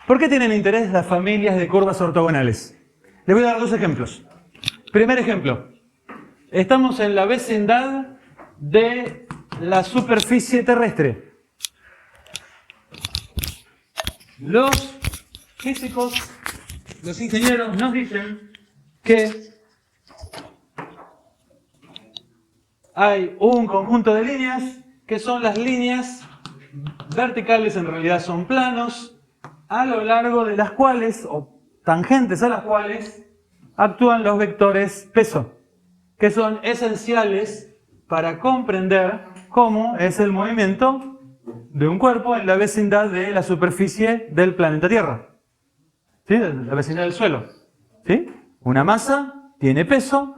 ¿Por qué tienen interés las familias de curvas ortogonales? Les voy a dar dos ejemplos. Primer ejemplo. Estamos en la vecindad de la superficie terrestre. Los físicos, los ingenieros nos dicen que hay un conjunto de líneas que son las líneas verticales, en realidad son planos, a lo largo de las cuales, o tangentes a las cuales, actúan los vectores peso, que son esenciales para comprender cómo es el movimiento de un cuerpo en la vecindad de la superficie del planeta Tierra. ¿Sí? La vecindad del suelo. ¿Sí? Una masa tiene peso.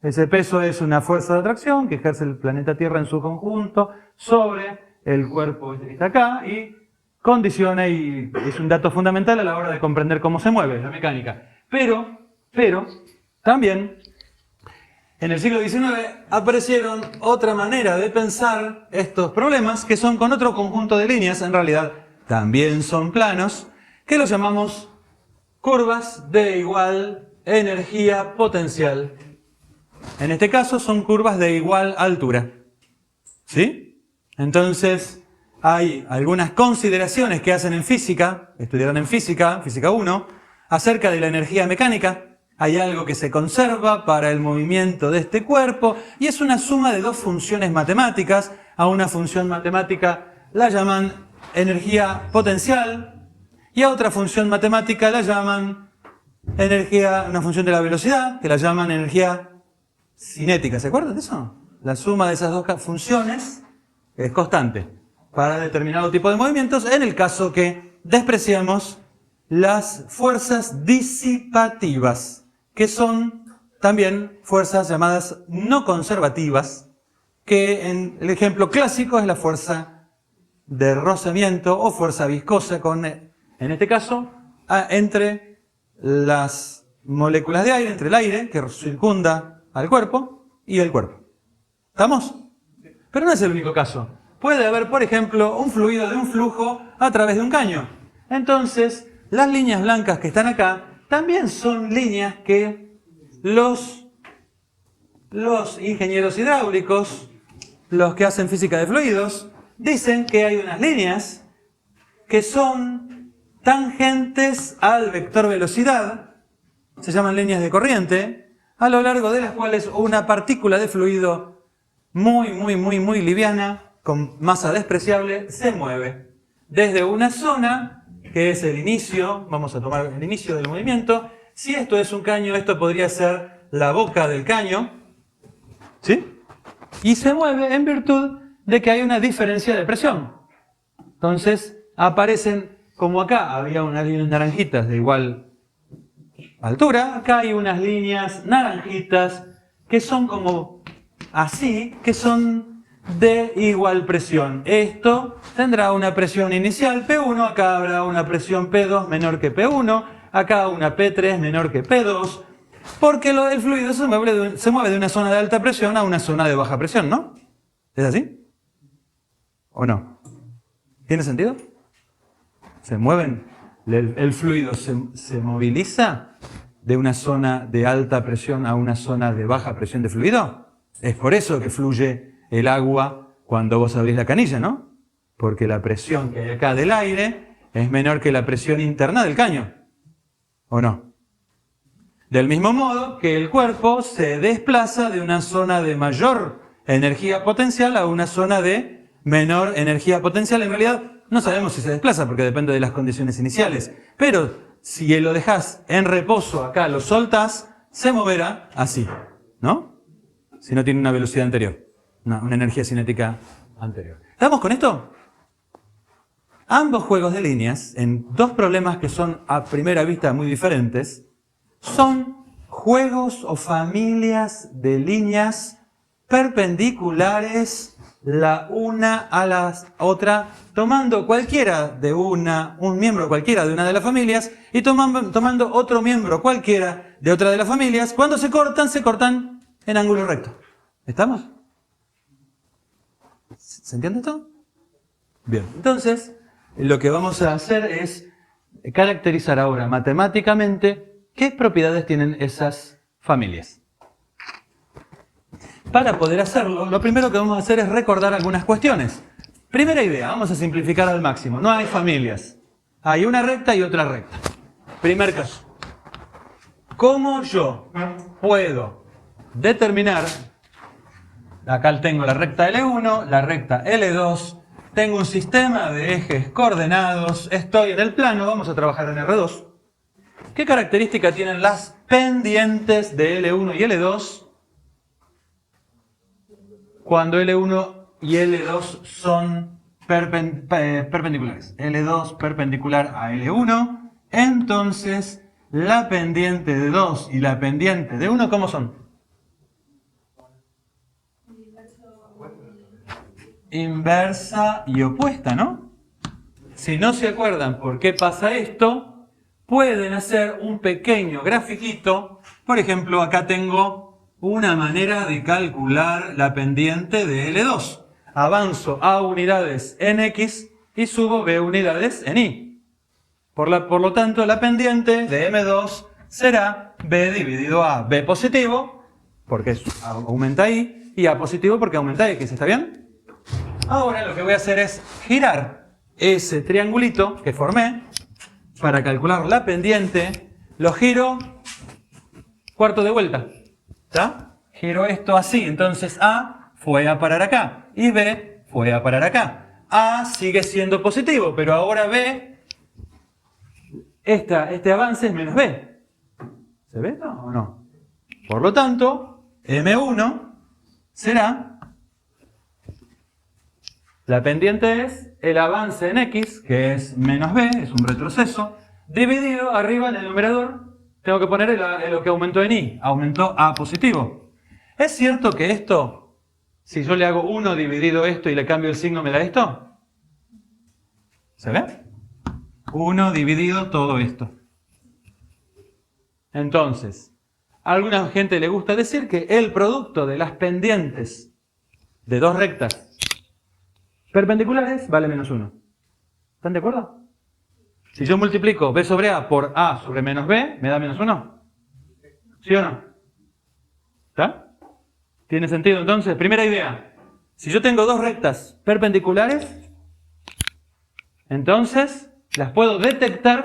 Ese peso es una fuerza de atracción que ejerce el planeta Tierra en su conjunto sobre el cuerpo que está acá y condiciona y es un dato fundamental a la hora de comprender cómo se mueve la mecánica. Pero, también en el siglo XIX aparecieron otra manera de pensar estos problemas que son con otro conjunto de líneas, en realidad también son planos, que los llamamos curvas de igual energía potencial. En este caso son curvas de igual altura. ¿Sí? Entonces hay algunas consideraciones que hacen en física, estudiaron en física 1, acerca de la energía mecánica. Hay algo que se conserva para el movimiento de este cuerpo y es una suma de dos funciones matemáticas. A una función matemática la llaman energía potencial y a otra función matemática la llaman una función de la velocidad, que la llaman energía cinética. ¿Se acuerdan de eso? La suma de esas dos funciones es constante para determinado tipo de movimientos en el caso que despreciamos las fuerzas disipativas, que son también fuerzas llamadas no conservativas, que en el ejemplo clásico es la fuerza de rozamiento o fuerza viscosa, en este caso, entre las moléculas de aire, entre el aire que circunda al cuerpo y el cuerpo. ¿Estamos? Pero no es el único caso. Puede haber, por ejemplo, un fluido de un flujo a través de un caño. Entonces, las líneas blancas que están acá también son líneas que los ingenieros hidráulicos, los que hacen física de fluidos, dicen que hay unas líneas que son tangentes al vector velocidad, se llaman líneas de corriente, a lo largo de las cuales una partícula de fluido muy liviana, con masa despreciable, se mueve desde una zona que es el inicio, vamos a tomar el inicio del movimiento. Si esto es un caño, esto podría ser la boca del caño, ¿sí? Y se mueve en virtud de que hay una diferencia de presión. Entonces aparecen, como acá había unas líneas naranjitas de igual altura, acá hay unas líneas naranjitas que son como así, que son de igual presión. Esto tendrá una presión inicial P1, acá habrá una presión P2 menor que P1, acá una P3 menor que P2, porque el fluido se mueve de una zona de alta presión a una zona de baja presión, ¿no? ¿Es así? ¿O no? ¿Tiene sentido? ¿Se mueven? ¿El fluido se moviliza de una zona de alta presión a una zona de baja presión de fluido? Es por eso que fluye el agua cuando vos abrís la canilla, ¿no? Porque la presión que hay acá del aire es menor que la presión interna del caño. ¿O no? Del mismo modo que el cuerpo se desplaza de una zona de mayor energía potencial a una zona de menor energía potencial. En realidad no sabemos si se desplaza porque depende de las condiciones iniciales. Pero si lo dejás en reposo acá, lo soltás, se moverá así, ¿no? Si no tiene una velocidad anterior. Una energía cinética anterior. ¿Estamos con esto? Ambos juegos de líneas, en dos problemas que son a primera vista muy diferentes, son juegos o familias de líneas perpendiculares la una a la otra, tomando cualquiera de un miembro cualquiera de una de las familias y tomando otro miembro cualquiera de otra de las familias. Cuando se cortan en ángulo recto. ¿Estamos? ¿Se entiende esto? Bien, entonces lo que vamos a hacer es caracterizar ahora matemáticamente qué propiedades tienen esas familias. Para poder hacerlo, lo primero que vamos a hacer es recordar algunas cuestiones. Primera idea, vamos a simplificar al máximo. No hay familias. Hay una recta y otra recta. Primer caso. ¿Cómo yo puedo determinar? Acá tengo la recta L1, la recta L2. Tengo un sistema de ejes coordenados. Estoy en el plano, vamos a trabajar en R2. ¿Qué característica tienen las pendientes de L1 y L2? Cuando L1 y L2 son perpendiculares. L2 perpendicular a L1. Entonces, la pendiente de 2 y la pendiente de 1, ¿cómo son? Inversa y opuesta, ¿no? Si no se acuerdan por qué pasa esto, pueden hacer un pequeño grafiquito. Por ejemplo, acá tengo una manera de calcular la pendiente de L2. Avanzo A unidades en X y subo B unidades en Y. Por lo tanto, la pendiente de M2 será B dividido A. B positivo, porque aumenta Y, y A positivo porque aumenta X. ¿Está bien? Ahora lo que voy a hacer es girar ese triangulito que formé para calcular la pendiente. Lo giro cuarto de vuelta. ¿Está? Giro esto así. Entonces A fue a parar acá y B fue a parar acá. A sigue siendo positivo, pero ahora B, este avance es menos B. ¿Se ve esto o no? Por lo tanto, M1 será... La pendiente es el avance en X, que es menos B, es un retroceso, dividido arriba en el numerador. Tengo que poner lo que aumentó en Y. Aumentó A positivo. ¿Es cierto que esto, si yo le hago 1 dividido esto y le cambio el signo, me da esto? ¿Se ve? 1 dividido todo esto. Entonces, a alguna gente le gusta decir que el producto de las pendientes de dos rectas perpendiculares vale menos 1. ¿Están de acuerdo? Si yo multiplico B sobre A por A sobre menos B, ¿me da menos 1? ¿Sí o no? ¿Está? ¿Tiene sentido entonces? Primera idea. Si yo tengo dos rectas perpendiculares, entonces las puedo detectar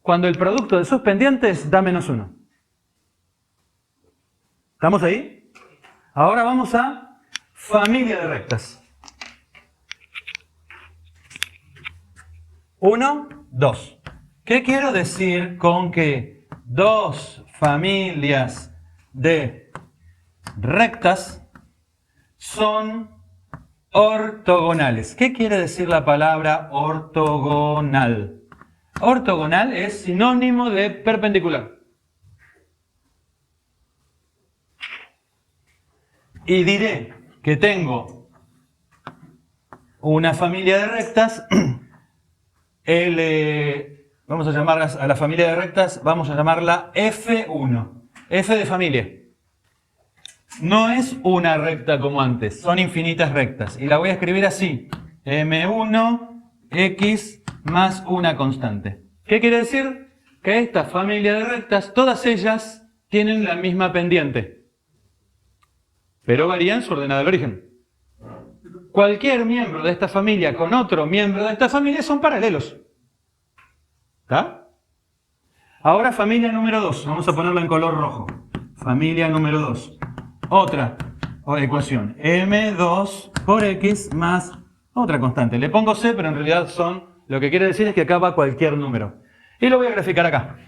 cuando el producto de sus pendientes da menos 1. ¿Estamos ahí? Ahora vamos a familia de rectas. 1, 2. ¿Qué quiero decir con que dos familias de rectas son ortogonales? ¿Qué quiere decir la palabra ortogonal? Ortogonal es sinónimo de perpendicular. Y diré que tengo una familia de rectas... vamos a llamar a la familia de rectas, vamos a llamarla F1. F de familia. No es una recta como antes, son infinitas rectas. Y la voy a escribir así. M1, X más una constante. ¿Qué quiere decir? Que esta familia de rectas, todas ellas tienen la misma pendiente. Pero varían su ordenada del origen. Cualquier miembro de esta familia con otro miembro de esta familia son paralelos. ¿Está? Ahora familia número 2. Vamos a ponerla en color rojo. Familia número 2. Otra ecuación. M2 por X más otra constante. Le pongo C, pero en realidad lo que quiere decir es que acá va cualquier número. Y lo voy a graficar acá.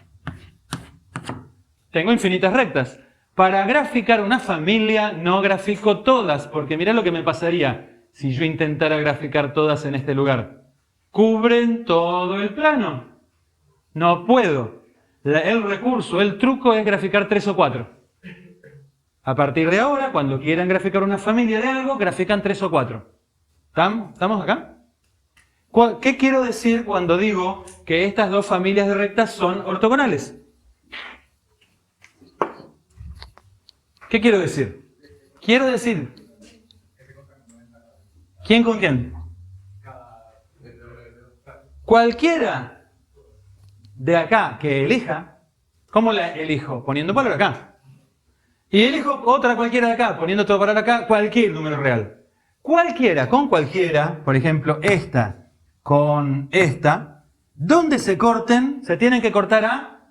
Tengo infinitas rectas. Para graficar una familia no grafico todas, porque mirá lo que me pasaría si yo intentara graficar todas en este lugar. Cubren todo el plano. No puedo. El recurso, el truco es graficar 3 o 4. A partir de ahora, cuando quieran graficar una familia de algo, grafican 3 o 4. ¿Estamos acá? ¿Qué quiero decir cuando digo que estas dos familias de rectas son ortogonales? ¿Qué quiero decir? Quiero decir... ¿Quién con quién? Cualquiera de acá que elija, ¿cómo la elijo? Poniendo un valor acá. Y elijo otra cualquiera de acá, poniendo otro valor acá, cualquier número real. Cualquiera con cualquiera, por ejemplo, esta con esta, donde se corten, se tienen que cortar a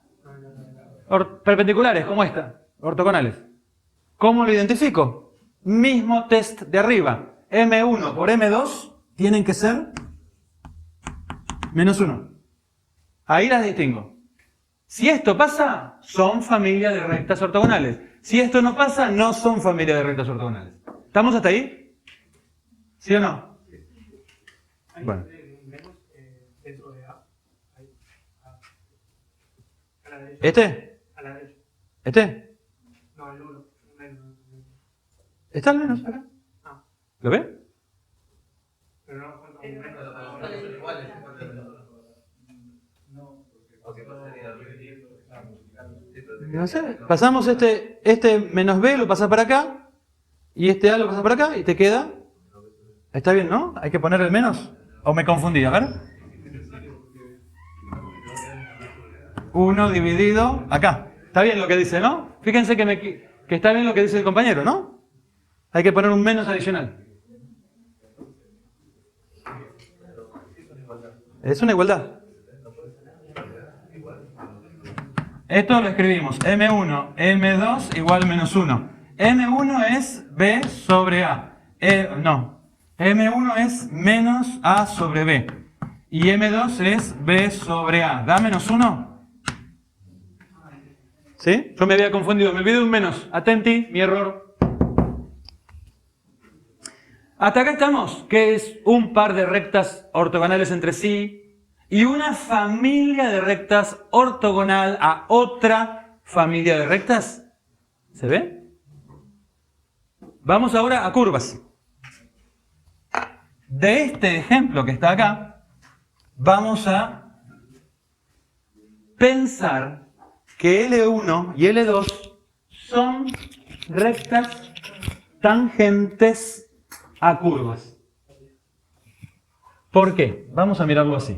perpendiculares, como esta, ortogonales. ¿Cómo lo identifico? Mismo test de arriba. M1 por M2 tienen que ser menos 1. Ahí las distingo. Si esto pasa, son familia de rectas ortogonales. Si esto no pasa, no son familia de rectas ortogonales. ¿Estamos hasta ahí? ¿Sí o no? Bueno. ¿Este? ¿Este? No, el 1. ¿Está al menos acá? ¿Lo ve? Pero no, No sé. Pasamos este menos B, lo pasas para acá. Y este A lo pasas para acá y te queda. ¿Está bien, no? ¿Hay que poner el menos? ¿O me confundí? A ver. 1 dividido acá. Está bien lo que dice, ¿no? Fíjense que está bien lo que dice el compañero, ¿no? Hay que poner un menos adicional. Es una igualdad. Esto lo escribimos. M1, M2 igual menos 1. M1 es B sobre A. No. M1 es menos A sobre B. Y M2 es B sobre A. ¿Da menos 1? ¿Sí? Yo me había confundido. Me olvidé de un menos. Atenti, mi error. Hasta acá estamos. ¿Qué es un par de rectas ortogonales entre sí? Y una familia de rectas ortogonal a otra familia de rectas. ¿Se ve? Vamos ahora a curvas. De este ejemplo que está acá, vamos a pensar que L1 y L2 son rectas tangentes a curvas. ¿Por qué? Vamos a mirarlo así.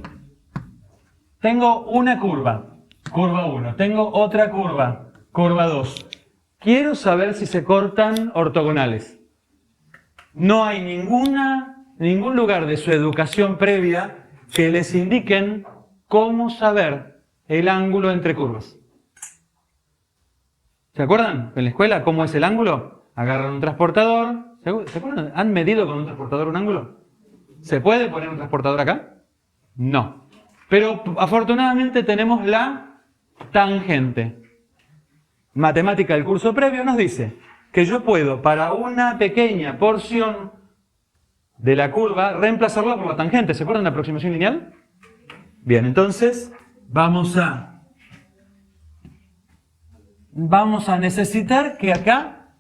Tengo una curva, curva 1. Tengo otra curva, curva 2. Quiero saber si se cortan ortogonales. No hay ningún lugar de su educación previa que les indiquen cómo saber el ángulo entre curvas. ¿Se acuerdan en la escuela cómo es el ángulo? Agarran un transportador. ¿Se acuerdan? ¿Han medido con un transportador un ángulo? ¿Se puede poner un transportador acá? No. Pero afortunadamente tenemos la tangente. Matemática del curso previo nos dice que yo puedo, para una pequeña porción de la curva, reemplazarla por la tangente. ¿Se acuerdan de la aproximación lineal? Bien, entonces vamos a necesitar que acá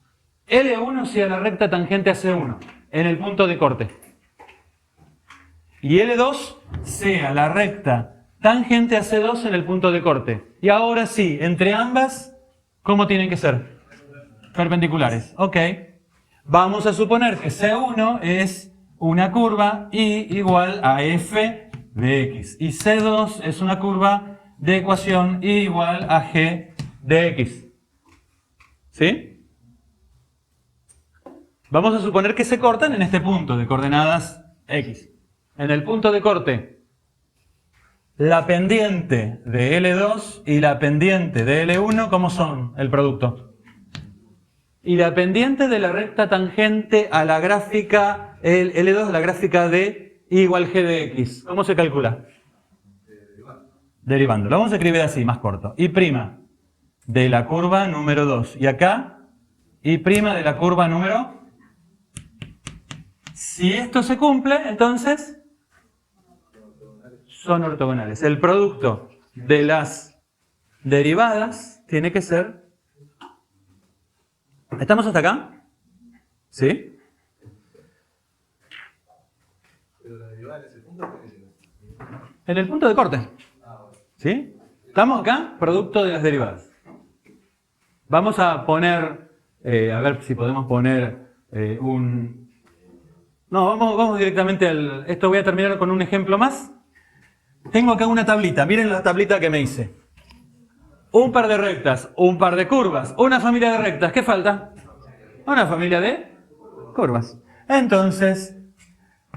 L1 sea la recta tangente a C1 en el punto de corte. Y L2 sea la recta tangente a C2 en el punto de corte. Y ahora sí, entre ambas, ¿cómo tienen que ser? Perpendiculares. Ok. Vamos a suponer que C1 es una curva y igual a f de x. Y C2 es una curva de ecuación y igual a g de x. ¿Sí? Vamos a suponer que se cortan en este punto de coordenadas x. En el punto de corte, la pendiente de L2 y la pendiente de L1, ¿cómo son el producto? Y la pendiente de la recta tangente a la gráfica, el L2 a la gráfica de I igual G de X. ¿Cómo se calcula? Derivando. Lo vamos a escribir así, más corto. I' de la curva número 2. Y acá, I' de la curva número... Si esto se cumple, entonces... son ortogonales. El producto de las derivadas tiene que ser... ¿Estamos hasta acá? ¿Sí? En el punto de corte. ¿Sí? ¿Estamos acá? Producto de las derivadas. Vamos a poner... a ver si podemos poner un... No, vamos directamente al... Esto voy a terminar con un ejemplo más. tengo acá una tablita. Miren la tablita que me hice. Un par de rectas, un par de curvas, una familia de rectas. ¿Qué falta? Una familia de curvas. Entonces,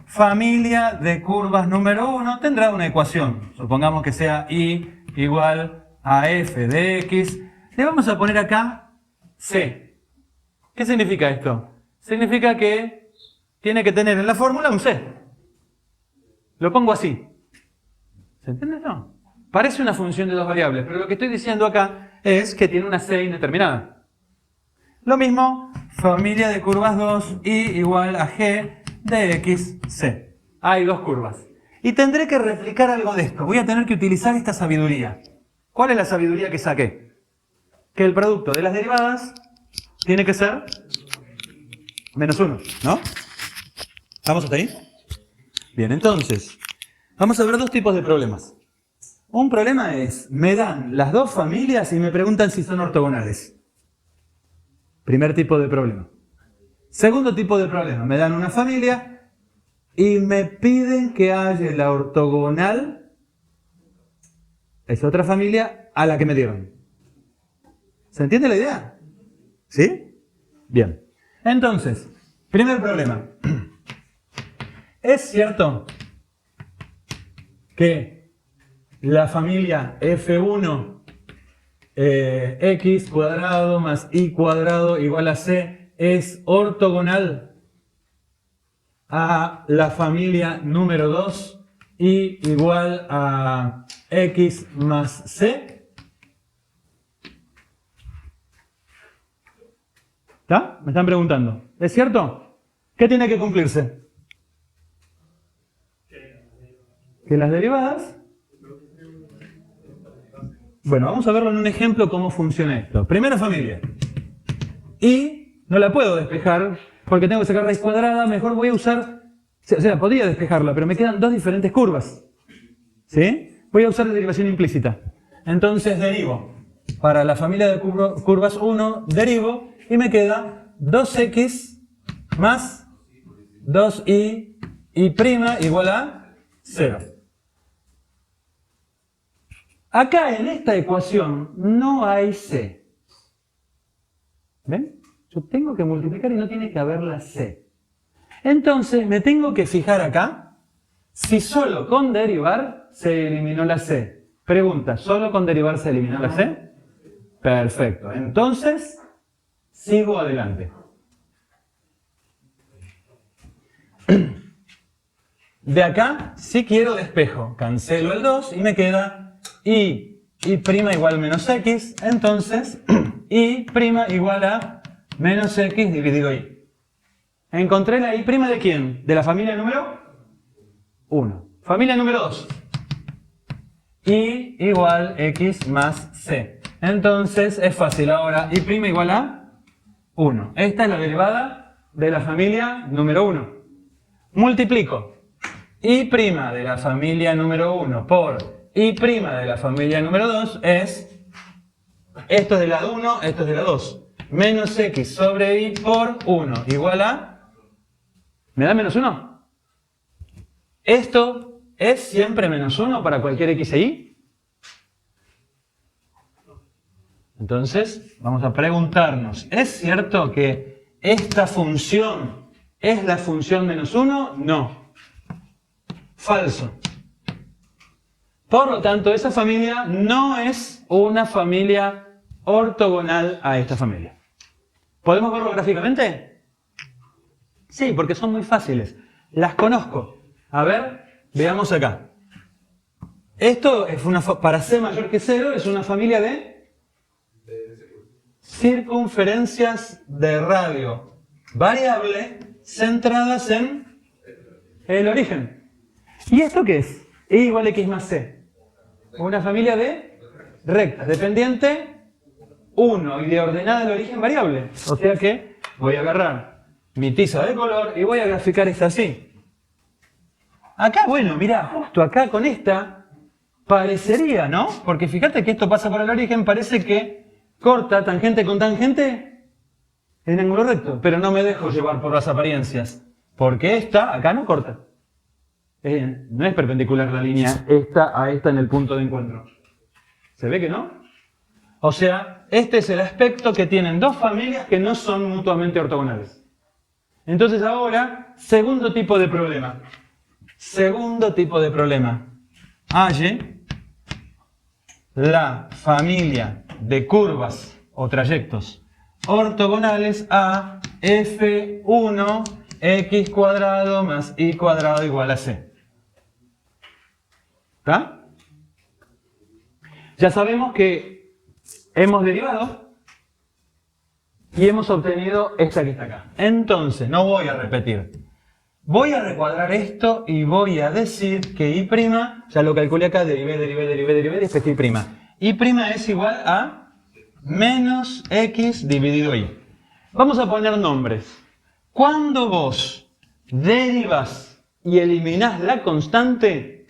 familia de curvas número 1 tendrá una ecuación. Supongamos que sea y igual a f de x. Le vamos a poner acá c. ¿Qué significa esto? Significa que tiene que tener en la fórmula un c. Lo pongo así. ¿Se entiende esto? Parece una función de dos variables, pero lo que estoy diciendo acá es que tiene una c indeterminada. Lo mismo, familia de curvas 2 y igual a g de x, c. Hay dos curvas. Y tendré que replicar algo de esto. Voy a tener que utilizar esta sabiduría. ¿Cuál es la sabiduría que saqué? Que el producto de las derivadas tiene que ser menos 1, ¿no? ¿Vamos hasta ahí? Bien, entonces, vamos a ver dos tipos de problemas. Un problema es, me dan las dos familias y me preguntan si son ortogonales. Primer tipo de problema. Segundo tipo de problema, me dan una familia y me piden que haya la ortogonal, es otra familia, a la que me dieron. ¿Se entiende la idea? ¿Sí? Bien. Entonces, primer problema. ¿Es cierto que la familia F1 x cuadrado más y cuadrado igual a c es ortogonal a la familia número 2 y igual a x más c? ¿Está? Me están preguntando. ¿Es cierto? ¿Qué tiene que cumplirse? Que las derivadas... Bueno, vamos a verlo en un ejemplo cómo funciona esto. Primera familia. Y no la puedo despejar porque tengo que sacar raíz cuadrada. Mejor voy a usar... O sea, podría despejarla, pero me quedan dos diferentes curvas. ¿Sí? Voy a usar la derivación implícita. Entonces derivo. Para la familia de curvas 1, derivo y me queda 2x más 2y y prima igual a 0. Acá en esta ecuación no hay c. ¿Ven? Yo tengo que multiplicar y no tiene que haber la c. Entonces me tengo que fijar acá si solo con derivar se eliminó la c. Pregunta, ¿solo con derivar se eliminó la c? Perfecto. Entonces, sigo adelante. De acá, si quiero despejo, cancelo el 2 y me queda y prima igual menos x, entonces y prima igual a menos x dividido y. Encontré la y prima de quién? De la familia número 1. Familia número 2. Y igual x más c. Entonces es fácil ahora, y prima igual a 1. Esta es la derivada de la familia número 1. Multiplico y prima de la familia número 1 por y prima de la familia número 2 es, esto es de la 1, esto es de la 2, menos x sobre y por 1 igual a, ¿me da menos 1? ¿Esto es siempre menos 1 para cualquier x e y? Entonces, vamos a preguntarnos, ¿es cierto que esta función es la función menos 1? No. Falso. Por lo tanto, esa familia no es una familia ortogonal a esta familia. ¿Podemos verlo gráficamente? Sí, porque son muy fáciles. Las conozco. A ver, veamos acá. Esto es para c mayor que 0 es una familia de circunferencias de radio variable centradas en el origen. ¿Y esto qué es? Y igual a x más c. Una familia de rectas, dependiente 1 y de ordenada del origen variable. O sea que voy a agarrar mi tiza de color y voy a graficar esta así. Acá, bueno, mirá, justo acá con esta parecería, ¿no? Porque fíjate que esto pasa por el origen, parece que corta tangente con tangente en ángulo recto. Pero no me dejo llevar por las apariencias. Porque esta acá no corta. no es perpendicular la línea esta a esta en el punto de encuentro. ¿Se ve que no? O sea, este es el aspecto que tienen dos familias que no son mutuamente ortogonales. Entonces ahora, segundo tipo de problema. Segundo tipo de problema. Halle la familia de curvas o trayectos ortogonales a f1 x cuadrado más y cuadrado igual a c. ¿Está? Ya sabemos que hemos derivado y hemos obtenido esta que está acá. Entonces, no voy a repetir. Voy a recuadrar esto y voy a decir que I', ya lo calculé acá, derivé, y después I'. I' es igual a menos x dividido y. Vamos a poner nombres. Cuando vos derivas y eliminás la constante,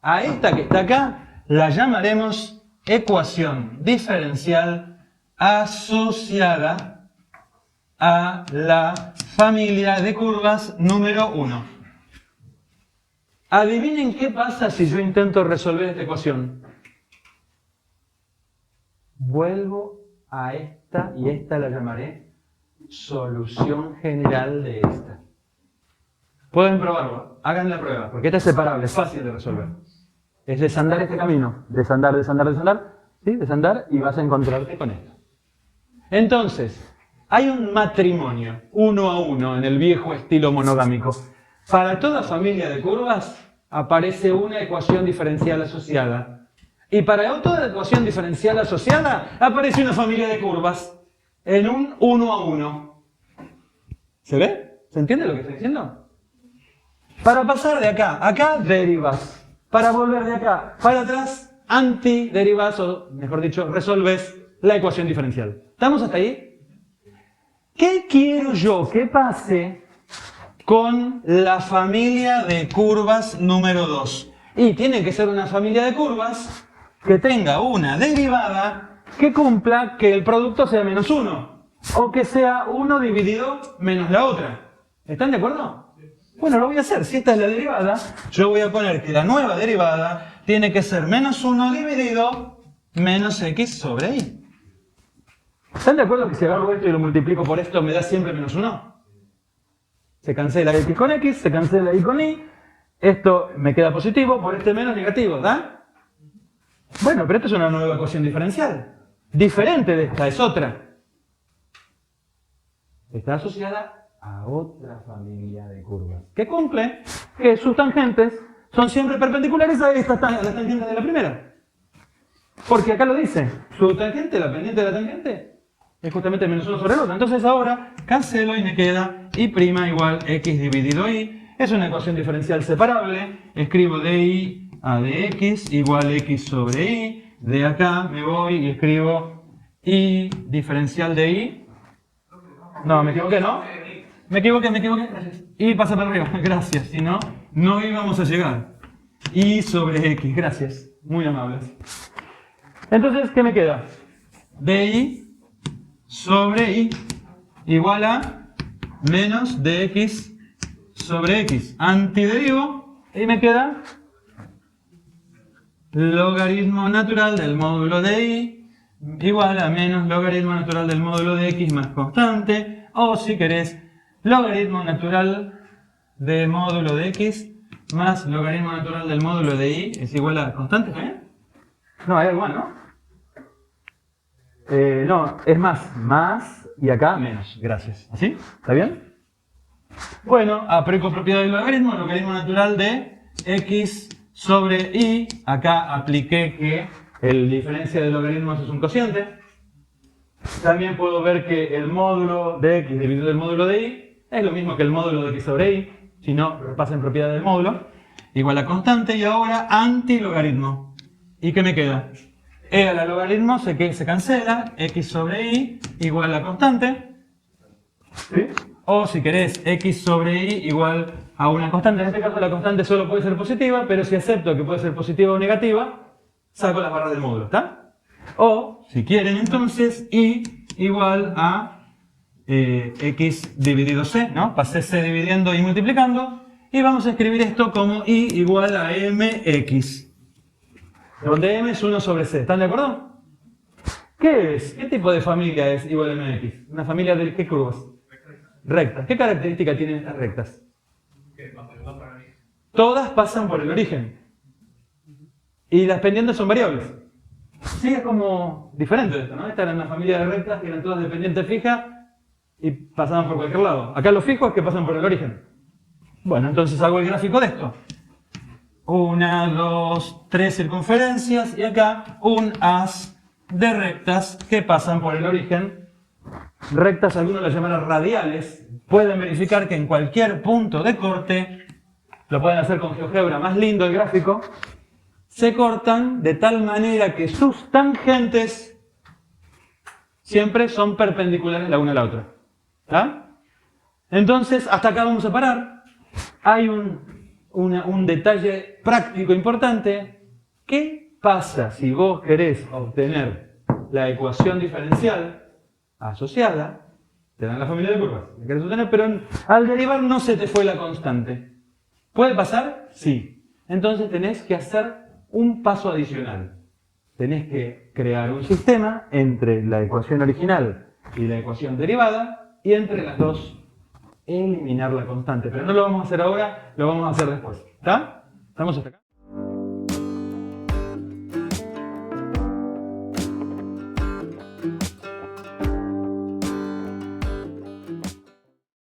a esta que está acá la llamaremos ecuación diferencial asociada a la familia de curvas número 1. Adivinen qué pasa si yo intento resolver esta ecuación. Vuelvo a esta y esta la llamaré solución general de esta. Pueden probarlo, hagan la prueba, porque esta es separable, es fácil de resolver. Es desandar este camino, desandar, ¿sí? Desandar y vas a encontrarte con esto. Entonces, hay un matrimonio 1 a 1 en el viejo estilo monogámico. Para toda familia de curvas aparece una ecuación diferencial asociada. Y para toda ecuación diferencial asociada aparece una familia de curvas en un 1 a 1. ¿Se ve? ¿Se entiende lo que estoy diciendo? Para pasar de acá, acá derivas. Para volver de acá para atrás, antiderivas, o mejor dicho, resolves la ecuación diferencial. ¿Estamos hasta ahí? ¿Qué quiero yo que pase con la familia de curvas número 2? Y tiene que ser una familia de curvas que tenga una derivada que cumpla que el producto sea menos 1. O que sea 1 dividido menos la otra. ¿Están de acuerdo? Bueno, lo voy a hacer. Si esta es la derivada, yo voy a poner que la nueva derivada tiene que ser menos 1 dividido menos x sobre y. ¿Están de acuerdo que si agarro esto y lo multiplico por esto me da siempre menos 1? Se cancela x con x, se cancela y con y. Esto me queda positivo, por este menos negativo, ¿da? Bueno, pero esto es una nueva ecuación diferencial. Diferente de esta, es otra. Está asociada a otra familia de curvas que cumple que sus tangentes son siempre perpendiculares a las tangentes de la primera. Porque acá lo dice, su tangente, la pendiente de la tangente, es justamente menos 1 sobre el otro. Entonces ahora cancelo y me queda y' igual x dividido y. Es una ecuación diferencial separable. Escribo de y a de x igual x sobre y. De acá me voy y escribo y diferencial de y. No, me equivoqué, ¿no? Me equivoqué. Gracias. Y pasa para arriba. Gracias. Si no, no íbamos a llegar. Y sobre x. Gracias. Muy amables. Entonces, ¿qué me queda? DI sobre y igual a menos dx sobre x. Antiderivo. Y me queda logaritmo natural del módulo de y igual a menos logaritmo natural del módulo de x más constante. O si querés, logaritmo natural de módulo de x más logaritmo natural del módulo de y es igual a constante, ¿eh? No, es igual, ¿no? No, es más y acá menos. Gracias. ¿Así? ¿Está bien? Bueno, aplico propiedad del logaritmo, logaritmo natural de x sobre y. Acá apliqué que el diferencia de logaritmos es un cociente. También puedo ver que el módulo de x dividido el módulo de y es lo mismo que el módulo de x sobre y. Si no, repasen propiedad del módulo. Igual a constante y ahora antilogaritmo. ¿Y qué me queda? E a la logaritmo se cancela, x sobre y igual a constante. ¿Sí? O si querés, x sobre y igual a una constante. En este caso la constante solo puede ser positiva, pero si acepto que puede ser positiva o negativa, saco las barras del módulo, ¿está? O, si quieren entonces, y igual a x dividido c, ¿no? Pasé c dividiendo y multiplicando, Y vamos a escribir esto como y igual a mx, donde m es 1 sobre c. ¿Están de acuerdo? ¿Qué es? ¿Qué tipo de familia es igual a mx? ¿Una familia de qué curvas? Rectas. ¿Qué característica tienen estas rectas? Todas pasan por el origen. Y las pendientes son variables. Sí, es como diferente esto, ¿no? Esta era una familia de rectas que eran todas de pendiente fija y pasaban por cualquier lado. Acá lo fijo es que pasan por el origen. Bueno, entonces hago el gráfico de esto. 1, 2, 3 circunferencias y acá un haz de rectas que pasan por el origen. Rectas algunos las llamarán radiales. Pueden verificar que en cualquier punto de corte, lo pueden hacer con GeoGebra, más lindo el gráfico, se cortan de tal manera que sus tangentes siempre son perpendiculares la una a la otra. ¿Está? Entonces, hasta acá vamos a parar. Hay un detalle práctico importante. ¿Qué pasa si vos querés obtener la ecuación diferencial asociada? Te dan la familia de curvas, la querés obtener, pero al derivar no se te fue la constante. ¿Puede pasar? Sí. Entonces tenés que hacer un paso adicional. Tenés que crear un sistema entre la ecuación original y la ecuación derivada, y entre las dos eliminar la constante. Pero no lo vamos a hacer ahora, lo vamos a hacer después. ¿Está? ¿Estamos hasta acá?